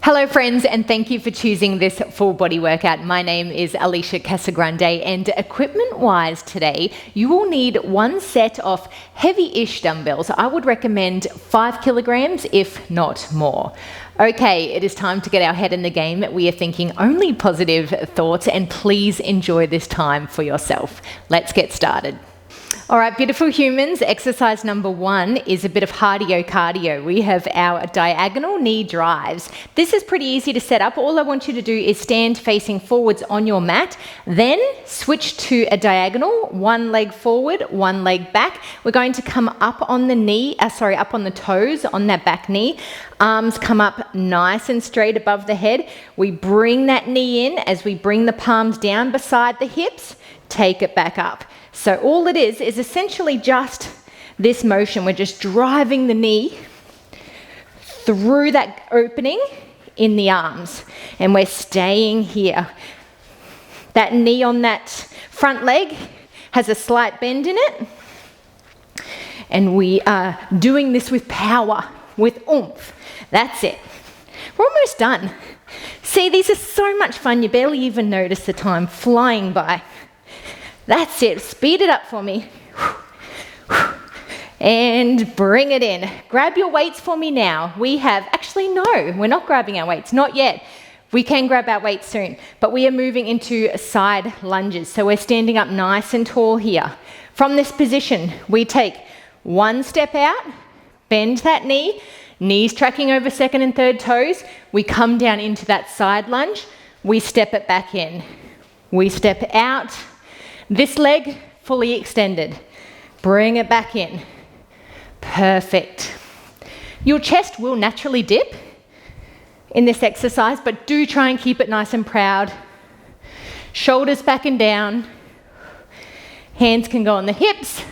Hello friends, and thank you for choosing this full body workout. My name is Alicia Casagrande, and equipment-wise today, you will need one set of heavy-ish dumbbells. I would recommend 5 kilograms, if not more. Okay, it is time to get our head in the game. We are thinking only positive thoughts, and please enjoy this time for yourself. Let's get started. All right, beautiful humans, exercise number 1 is a bit of cardio. We have our diagonal knee drives. This is pretty easy to set up. All I want you to do is stand facing forwards on your mat, then switch to a diagonal, one leg forward, one leg back. We're going to come up on the knee, up on the toes on that back knee. Arms come up nice and straight above the head. We bring that knee in as we bring the palms down beside the hips, take it back up. So all it is essentially just this motion. We're just driving the knee through that opening in the arms, and we're staying here. That knee on that front leg has a slight bend in it, and we are doing this with power, with oomph. That's it. We're almost done. See, these are so much fun, you barely even notice the time flying by. That's it. Speed it up for me. And bring it in. Grab your weights for me now. No, we're not grabbing our weights. Not yet. We can grab our weights soon. But we are moving into side lunges. So we're standing up nice and tall here. From this position, we take one step out, bend that knee, knees tracking over second and third toes. We come down into that side lunge. We step it back in. We step out. This leg fully extended. Bring it back in. Perfect. Your chest will naturally dip in this exercise, but do try and keep it nice and proud. Shoulders back and down. Hands can go on the hips,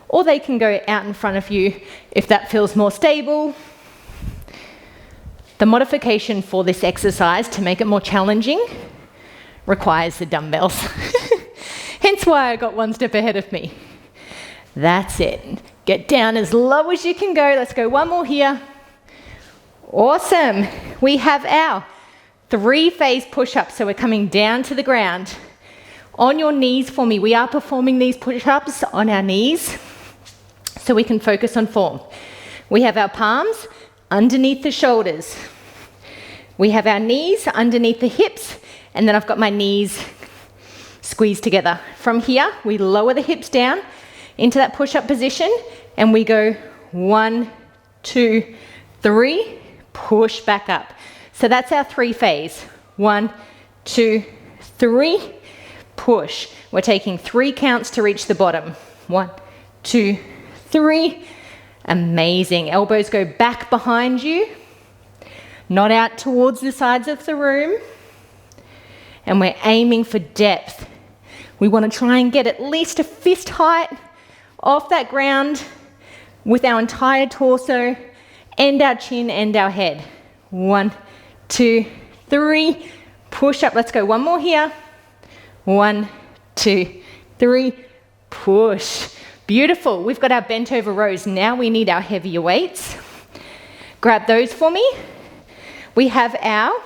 or they can go out in front of you if that feels more stable. The modification for this exercise to make it more challenging requires the dumbbells. Hence why I got one step ahead of me. That's it. Get down as low as you can go. Let's go one more here. Awesome. We have our 3-phase push-ups. So we're coming down to the ground. On your knees for me. We are performing these push-ups on our knees so we can focus on form. We have our palms underneath the shoulders. We have our knees underneath the hips, and then I've got my knees squeeze together. From here, we lower the hips down into that push-up position, and we go 1, 2, 3, push back up. So that's our 3-phase. 1, 2, 3, push. We're taking 3 counts to reach the bottom. 1, 2, 3. Amazing. Elbows go back behind you, not out towards the sides of the room. And we're aiming for depth. We want to try and get at least a fist height off that ground with our entire torso and our chin and our head. 1, 2, 3, push up. Let's go one more here. 1, 2, 3, push. Beautiful. We've got our bent over rows. Now we need our heavier weights. Grab those for me. We have our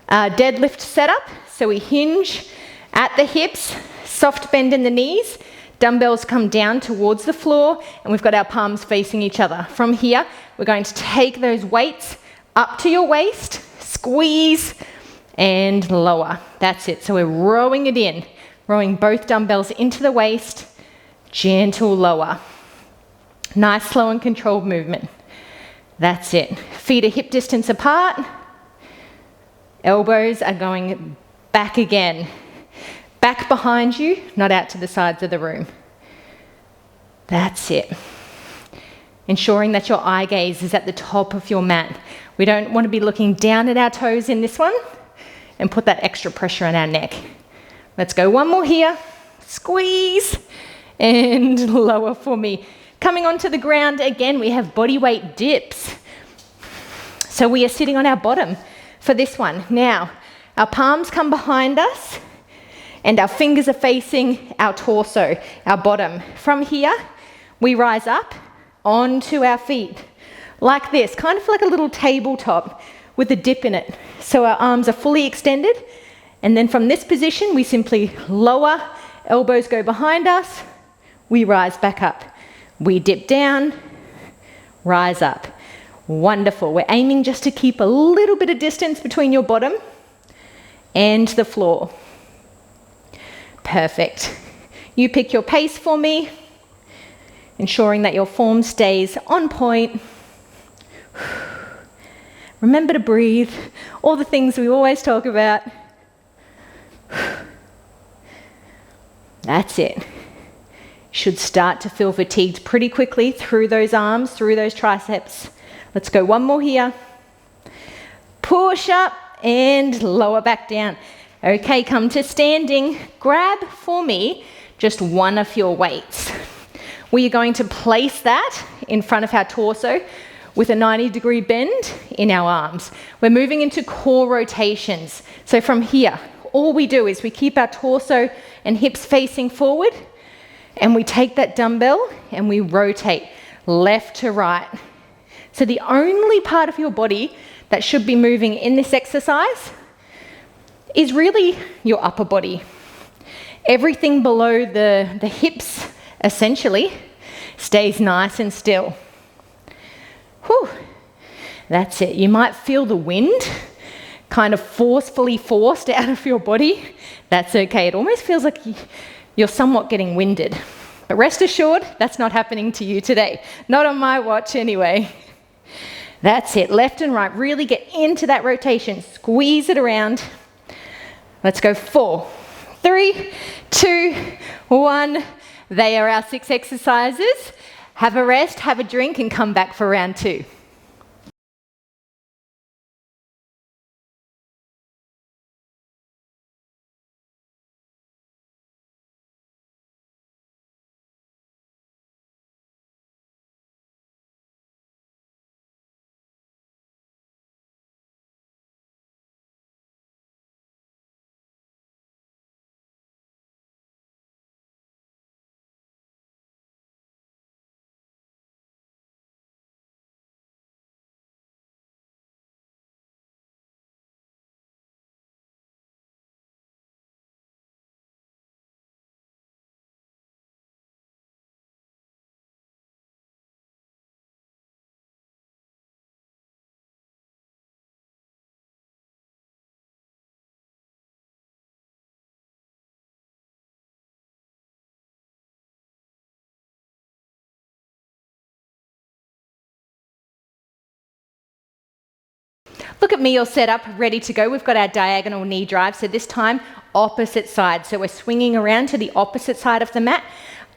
deadlift setup. So we hinge at the hips, soft bend in the knees, dumbbells come down towards the floor, and we've got our palms facing each other. From here, we're going to take those weights up to your waist, squeeze, and lower. That's it. So we're rowing it in, rowing both dumbbells into the waist, gentle lower. Nice, slow, and controlled movement. That's it. Feet are hip distance apart. Elbows are going back again. Back behind you, not out to the sides of the room. That's it. Ensuring that your eye gaze is at the top of your mat. We don't want to be looking down at our toes in this one and put that extra pressure on our neck. Let's go one more here. Squeeze and lower for me. Coming onto the ground again, we have bodyweight dips. So we are sitting on our bottom for this one. Now, our palms come behind us and our fingers are facing our torso, our bottom. From here, we rise up onto our feet like this, kind of like a little tabletop. with a dip in it. So our arms are fully extended, and then from this position, we simply lower, elbows go behind us, we rise back up. We dip down, rise up. Wonderful. We're aiming just to keep a little bit of distance between your bottom and the floor. Perfect. You pick your pace for me, ensuring that your form stays on point. Remember to breathe, all the things we always talk about. That's it. Should start to feel fatigued pretty quickly through those arms, through those triceps. Let's go one more here. Push up and lower back down. Okay, come to standing. Grab for me just one of your weights. We are going to place that in front of our torso with a 90-degree bend in our arms. We're moving into core rotations. So from here, all we do is we keep our torso and hips facing forward, and we take that dumbbell and we rotate left to right. So the only part of your body that should be moving in this exercise is really your upper body. Everything below the hips, essentially, stays nice and still. Whew. That's it. You might feel the wind kind of forcefully forced out of your body. That's okay. It almost feels like you're somewhat getting winded. But rest assured, that's not happening to you today. Not on my watch anyway. That's it. Left and right. Really get into that rotation. Squeeze it around. Let's go 4, 3, 2, 1. They are our 6 exercises. Have a rest, have a drink, and come back for round 2. Look at me all set up, ready to go. We've got our diagonal knee drive, so this time opposite side. So we're swinging around to the opposite side of the mat.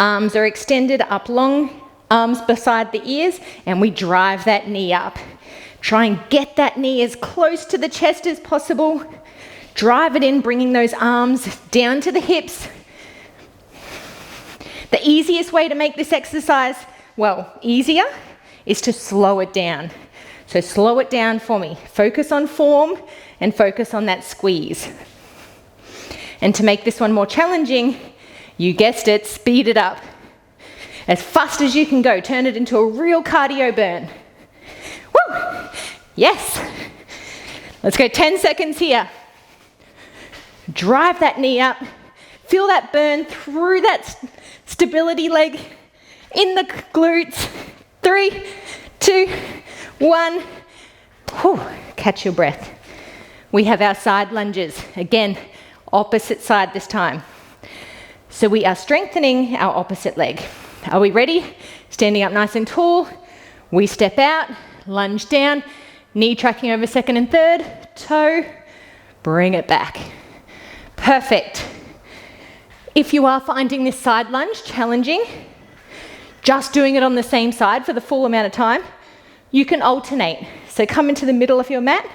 Arms are extended up long, arms beside the ears, and we drive that knee up. Try and get that knee as close to the chest as possible. Drive it in, bringing those arms down to the hips. The easiest way to make this exercise, well, easier, is to slow it down. So slow it down for me. Focus on form and focus on that squeeze. And to make this one more challenging, you guessed it, speed it up. As fast as you can go. Turn it into a real cardio burn. Woo! Yes. Let's go 10 seconds here. Drive that knee up. Feel that burn through that stability leg in the glutes. 3, 2, 1. Whew. Catch your breath. We have our side lunges. Again, opposite side this time. So we are strengthening our opposite leg. Are we ready? Standing up nice and tall. We step out, lunge down, knee tracking over second and third, toe, bring it back. Perfect. If you are finding this side lunge challenging, just doing it on the same side for the full amount of time, you can alternate. So come into the middle of your mat,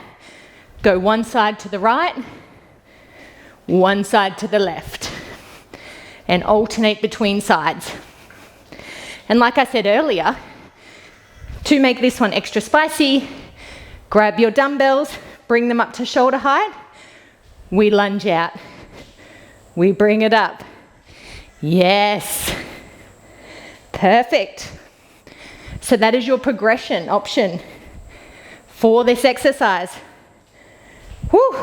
go one side to the right, one side to the left, and alternate between sides. And like I said earlier, to make this one extra spicy, grab your dumbbells, bring them up to shoulder height, we lunge out, we bring it up. Yes, perfect. So that is your progression option for this exercise. Whew.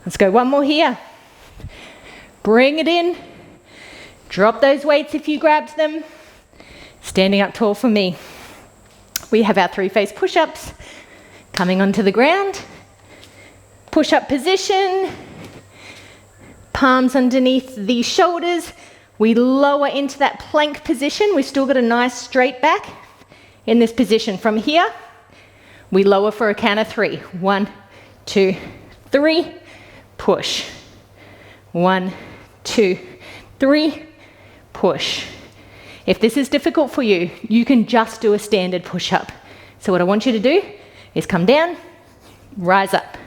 Let's go one more here. Bring it in. Drop those weights if you grabbed them. Standing up tall for me. We have our 3-phase push-ups. Coming onto the ground. Push-up position. Palms underneath the shoulders. We lower into that plank position. We've still got a nice straight back in this position. From here, we lower for a count of 3. 1, 2, 3. Push. 1, 2, 3. Push. If this is difficult for you, you can just do a standard push-up. So what I want you to do is come down, rise up.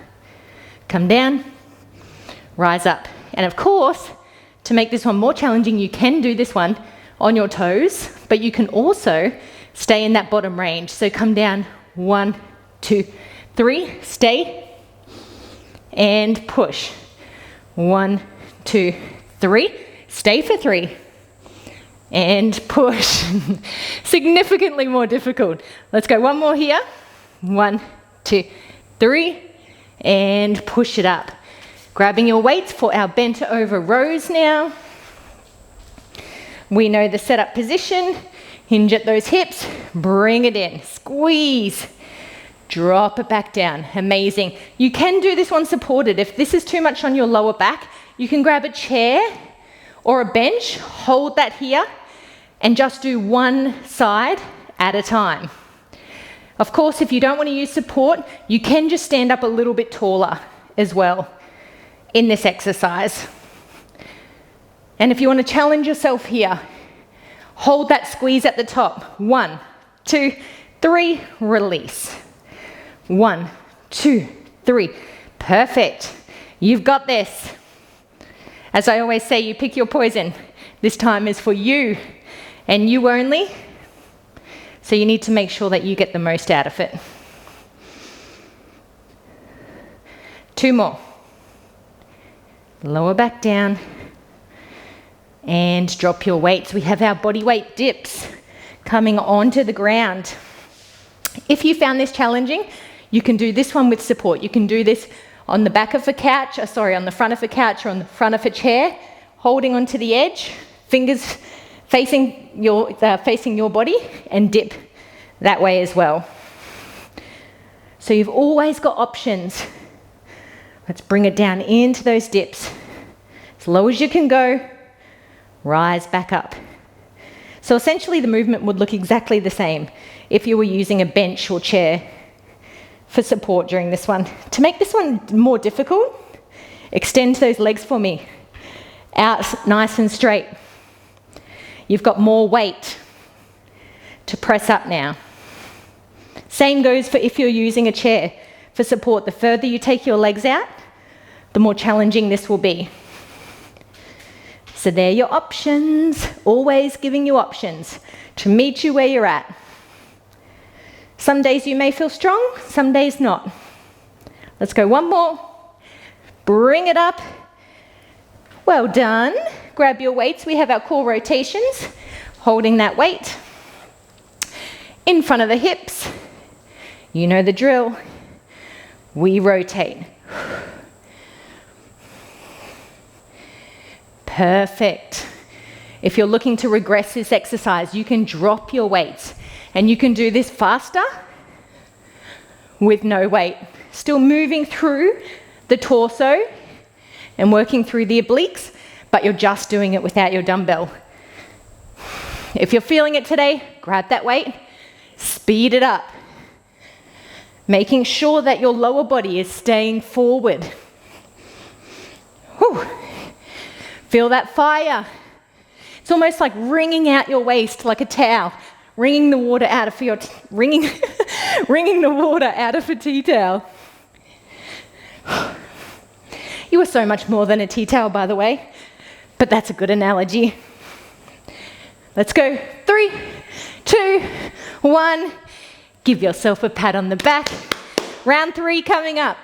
Come down, rise up. And of course, to make this one more challenging, you can do this one on your toes, but you can also stay in that bottom range. So come down, 1, 2, 3, stay, and push. 1, 2, 3, stay for 3, and push. Significantly more difficult. Let's go one more here. 1, 2, 3, and push it up. Grabbing your weights for our bent over rows now. We know the setup position. Hinge at those hips, bring it in, squeeze, drop it back down. Amazing. You can do this one supported. If this is too much on your lower back, you can grab a chair or a bench, hold that here, and just do one side at a time. Of course, if you don't want to use support, you can just stand up a little bit taller as well in this exercise. And if you want to challenge yourself here, hold that squeeze at the top. 1, 2, 3, release. 1, 2, 3. Perfect. You've got this. As I always say, you pick your poison. This time is for you and you only. So you need to make sure that you get the most out of it. 2 more. Lower back down. And drop your weights. We have our bodyweight dips coming onto the ground. If you found this challenging, you can do this one with support. You can do this on the back of a couch, on the front of a couch or on the front of a chair, holding onto the edge, fingers facing your body, and dip that way as well. So you've always got options. Let's bring it down into those dips. As low as you can go, rise back up. So essentially the movement would look exactly the same if you were using a bench or chair for support during this one. To make this one more difficult, extend those legs for me. Out nice and straight. You've got more weight to press up now. Same goes for if you're using a chair for support. The further you take your legs out, the more challenging this will be. So they're your options, always giving you options to meet you where you're at. Some days you may feel strong, some days not. Let's go one more. Bring it up. Well done. Grab your weights. We have our core rotations, holding that weight in front of the hips. You know the drill. We rotate. Perfect. If you're looking to regress this exercise, you can drop your weights and you can do this faster with no weight. Still moving through the torso and working through the obliques, but you're just doing it without your dumbbell. If you're feeling it today, grab that weight, speed it up, making sure that your lower body is staying forward. Whew. Feel that fire. It's almost like wringing out your waist like a towel, wringing the water out of wringing the water out of a tea towel. You are so much more than a tea towel, by the way, but that's a good analogy. Let's go. 3, 2, 1. Give yourself a pat on the back. Round 3 coming up.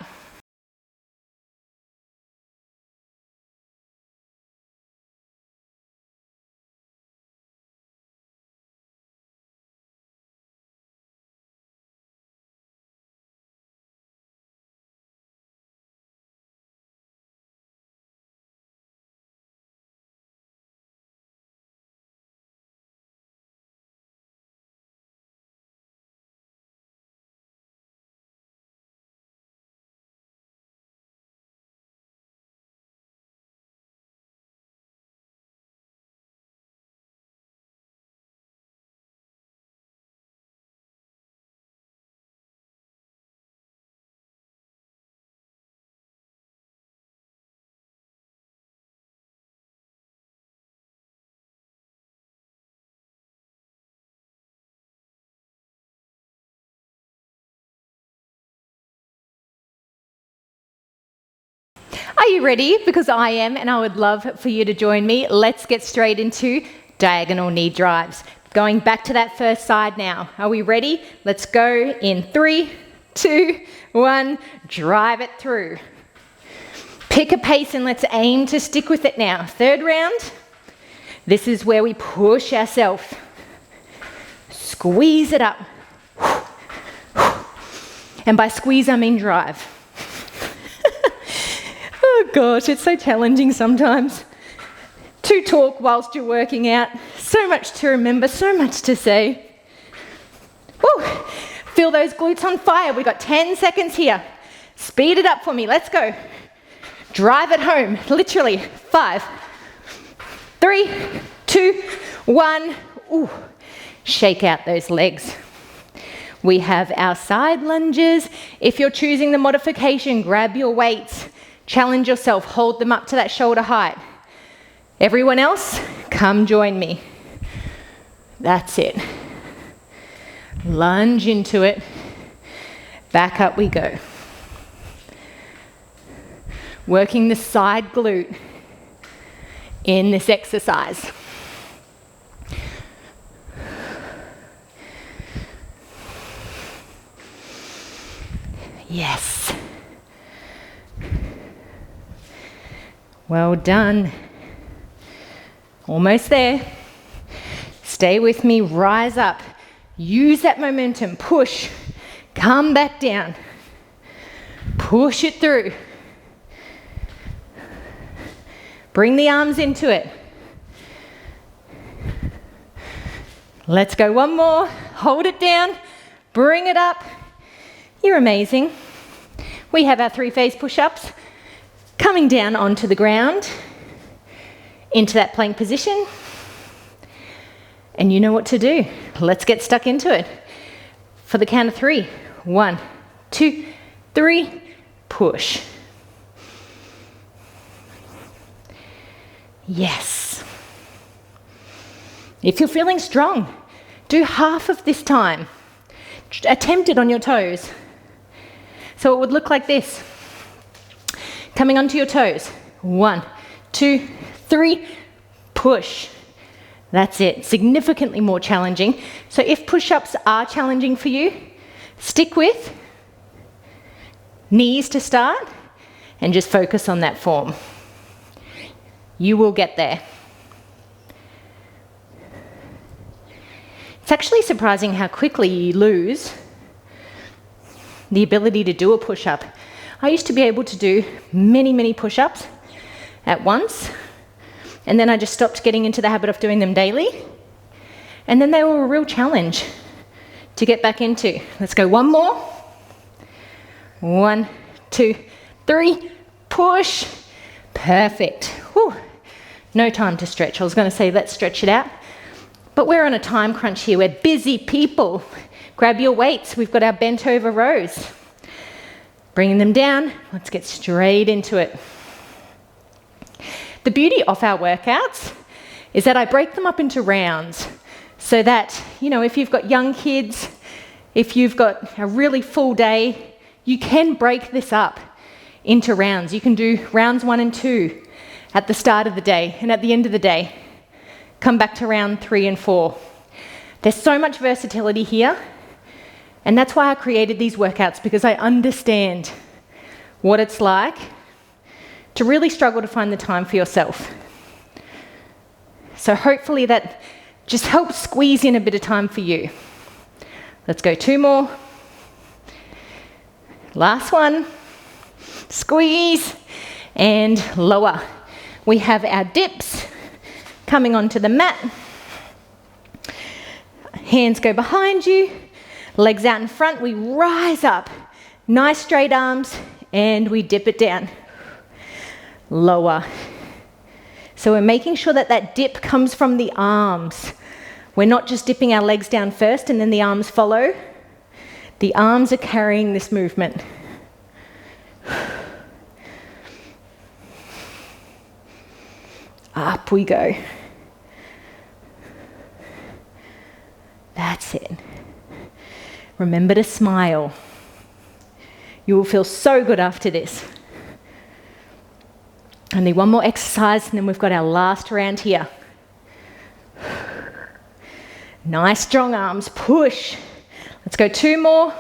Are you ready? Because I am, and I would love for you to join me. Let's get straight into diagonal knee drives. Going back to that first side now. Are we ready? Let's go in 3, 2, 1. Drive it through. Pick a pace and let's aim to stick with it now. Third round. This is where we push ourselves. Squeeze it up. And by squeeze, I mean drive. Oh gosh, it's so challenging sometimes to talk whilst you're working out. So much to remember, so much to say. Woo! Feel those glutes on fire. We've got 10 seconds here. Speed it up for me. Let's go. Drive it home. Literally. 5, 3, 2, 1. Ooh. Shake out those legs. We have our side lunges. If you're choosing the modification, grab your weights. Challenge yourself. Hold them up to that shoulder height. Everyone else, come join me. That's it. Lunge into it. Back up we go. Working the side glute in this exercise. Yes. Well done. Almost there. Stay with me, rise up. Use that momentum, push. Come back down. Push it through. Bring the arms into it. Let's go one more. Hold it down. Bring it up. You're amazing. We have our 3-phase push-ups. Coming down onto the ground. Into that plank position. And you know what to do. Let's get stuck into it. For the count of 3. 1, 2, 3. Push. Yes. If you're feeling strong, do half of this time. Attempt it on your toes. So it would look like this. Coming onto your toes. 1, 2, 3. Push. That's it. Significantly more challenging. So if push-ups are challenging for you, stick with knees to start and just focus on that form. You will get there. It's actually surprising how quickly you lose the ability to do a push-up. I used to be able to do many push-ups at once, and then I just stopped getting into the habit of doing them daily. And then they were a real challenge to get back into. Let's go one more. 1, 2, 3. Push. Perfect. Whew. No time to stretch. I was going to say let's stretch it out. But we're on a time crunch here. We're busy people. Grab your weights. We've got our bent over rows. Bringing them down. Let's get straight into it. The beauty of our workouts is that I break them up into rounds so that, you know, if you've got young kids, if you've got a really full day, you can break this up into rounds. You can do rounds 1 and 2 at the start of the day, and at the end of the day, come back to round 3 and 4. There's so much versatility here, and that's why I created these workouts, because I understand what it's like to really struggle to find the time for yourself. So hopefully that just helps squeeze in a bit of time for you. Let's go 2 more. Last one. Squeeze and lower. We have our dips coming onto the mat. Hands go behind you, legs out in front. We rise up, nice straight arms, and we dip it down. Lower. So we're making sure that that dip comes from the arms. We're not just dipping our legs down first and then the arms follow. The arms are carrying this movement. Up we go. That's it. Remember to smile. You will feel so good after this. Only one more exercise and then we've got our last round here. Nice strong arms, push. Let's go 2 more.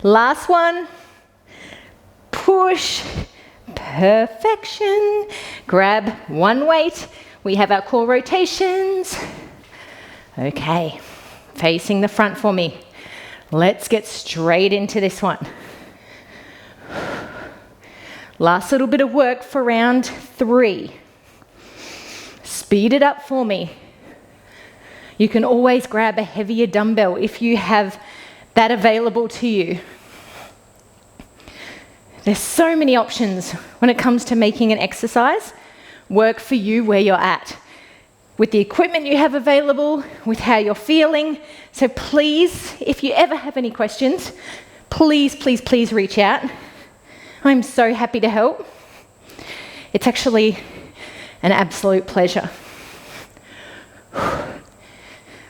Last one. Push. Perfection. Grab one weight. We have our core rotations. Okay, facing the front for me. Let's get straight into this one. Last little bit of work for round 3. Speed it up for me. You can always grab a heavier dumbbell if you have that available to you. There's so many options when it comes to making an exercise work for you where you're at, with the equipment you have available, with how you're feeling. So please, if you ever have any questions, please, please, please reach out. I'm so happy to help. It's actually an absolute pleasure.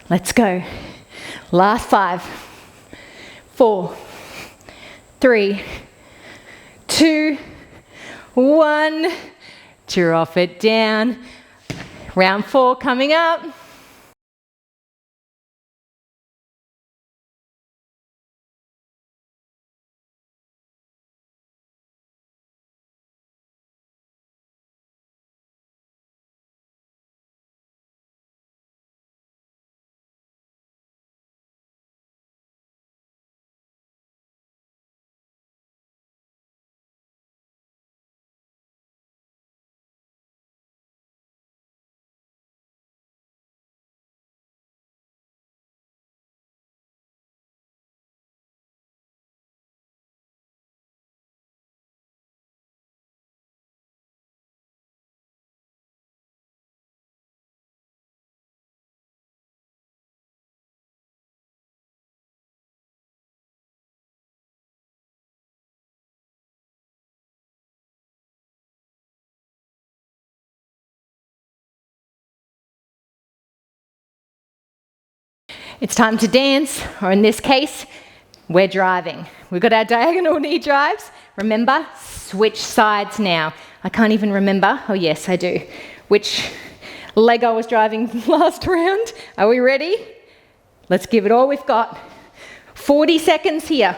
Let's go. Last 5, 4, 3, 2, 1. Drop it down. Round 4 coming up. It's time to dance, or in this case, we're driving. We've got our diagonal knee drives. Remember, switch sides now. I can't even remember, oh yes, I do, which leg I was driving last round. Are we ready? Let's give it all we've got. 40 seconds here.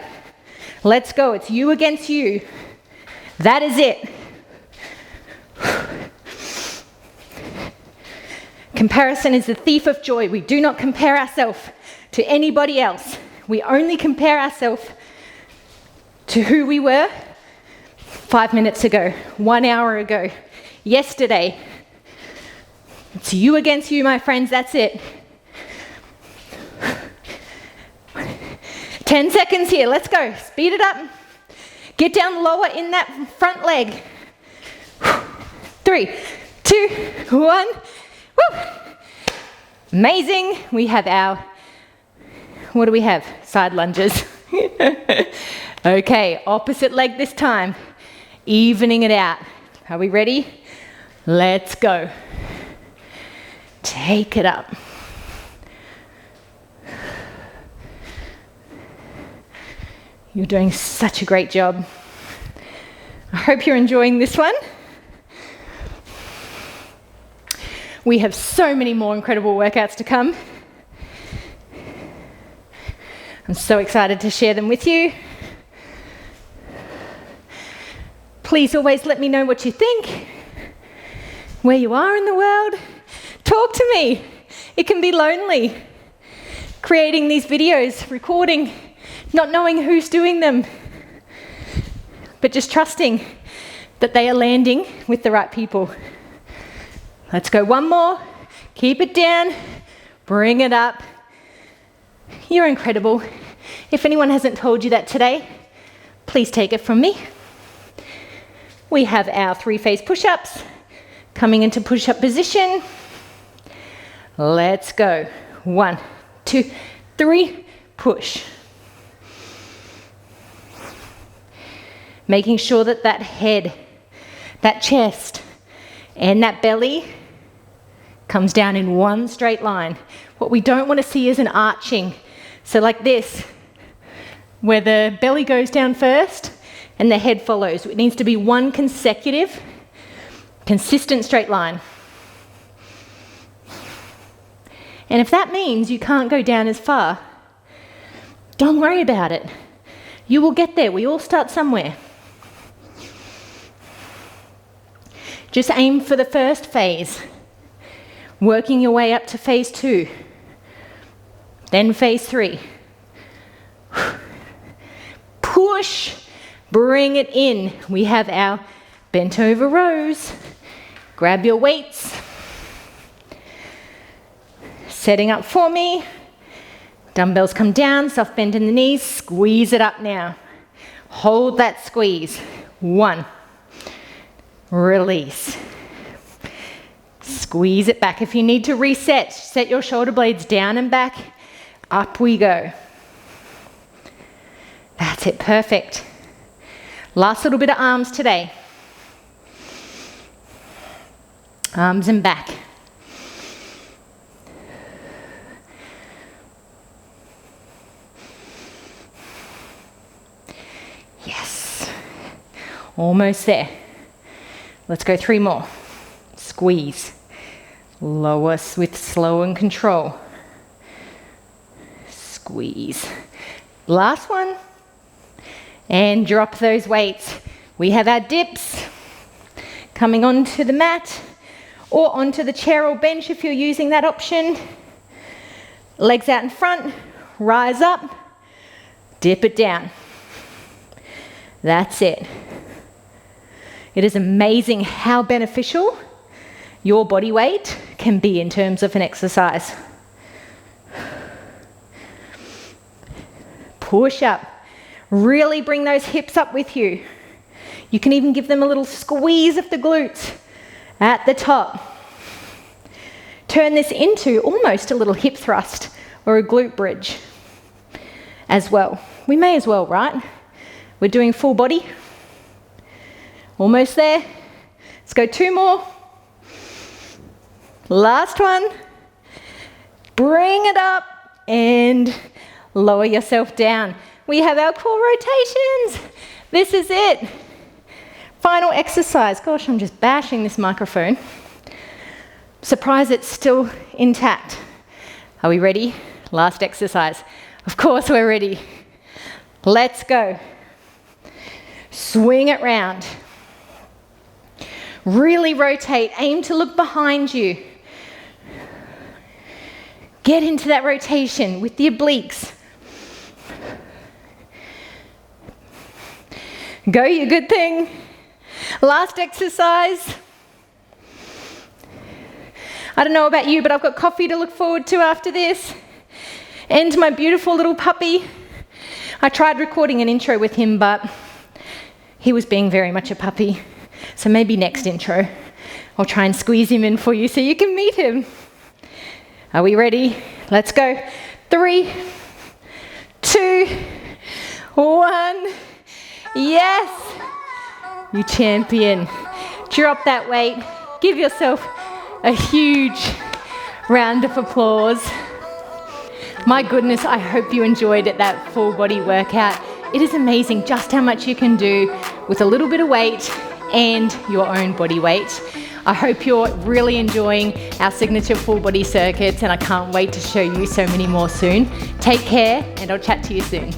Let's go, it's you against you. That is it. Comparison is the thief of joy. We do not compare ourselves to anybody else. We only compare ourselves to who we were 5 minutes ago, 1 hour ago, yesterday. It's you against you, my friends, that's it. 10 seconds here, let's go. Speed it up. Get down lower in that front leg. 3, 2, 1. Woo! Amazing. We have our, what do we have? Side lunges. Okay, opposite leg this time. Evening it out. Are we ready? Let's go. Take it up. You're doing such a great job. I hope you're enjoying this one. We have so many more incredible workouts to come. I'm so excited to share them with you. Please always let me know what you think, where you are in the world. Talk to me. It can be lonely, creating these videos, recording, not knowing who's doing them, but just trusting that they are landing with the right people. Let's go one more. Keep it down. Bring it up. You're incredible. If anyone hasn't told you that today, please take it from me. We have our 3-phase push-ups. Coming into push-up position. Let's go. 1, 2, 3, push. Making sure that that head, that chest, and that belly comes down in one straight line. What we don't want to see is an arching. So like this, where the belly goes down first and the head follows. It needs to be one consecutive Consistent straight line. And if that means you can't go down as far, don't worry about it. You will get there. We all start somewhere. Just aim for the first phase, working your way up to phase 2, then phase 3. Push, bring it in. We have our bent over rows. Grab your weights. Setting up for me. Dumbbells come down, soft bend in the knees, squeeze it up now. Hold that squeeze. 1. Release. Squeeze it back. If you need to reset, set your shoulder blades down and back. Up we go. That's it, perfect. Last little bit of arms today. Arms and back. Yes. Almost there. Let's go 3 more. Squeeze. Lower with slow and control. Squeeze. Last one. And drop those weights. We have our dips coming onto the mat or onto the chair or bench if you're using that option. Legs out in front, rise up, dip it down. That's it. It is amazing how beneficial your body weight can be in terms of an exercise. Push up. Really bring those hips up with you. You can even give them a little squeeze of the glutes at the top. Turn this into almost a little hip thrust or a glute bridge as well. We may as well, right? We're doing full body. Almost there. Let's go 2 more. Last one. Bring it up and lower yourself down. We have our core rotations. This is it. Final exercise. Gosh, I'm just bashing this microphone. Surprised it's still intact. Are we ready? Last exercise. Of course we're ready. Let's go. Swing it round. Really rotate. Aim to look behind you. Get into that rotation with the obliques. Go, you good thing. Last exercise. I don't know about you, but I've got coffee to look forward to after this. And my beautiful little puppy. I tried recording an intro with him, but he was being very much a puppy. So maybe next intro, I'll try and squeeze him in for you so you can meet him. Are we ready? Let's go. 3, 2, 1. Yes, you champion. Drop that weight. Give yourself a huge round of applause. My goodness, I hope you enjoyed it, that full body workout. It is amazing just how much you can do with a little bit of weight and your own body weight. I hope you're really enjoying our signature full body circuits, and I can't wait to show you so many more soon. Take care, and I'll chat to you soon.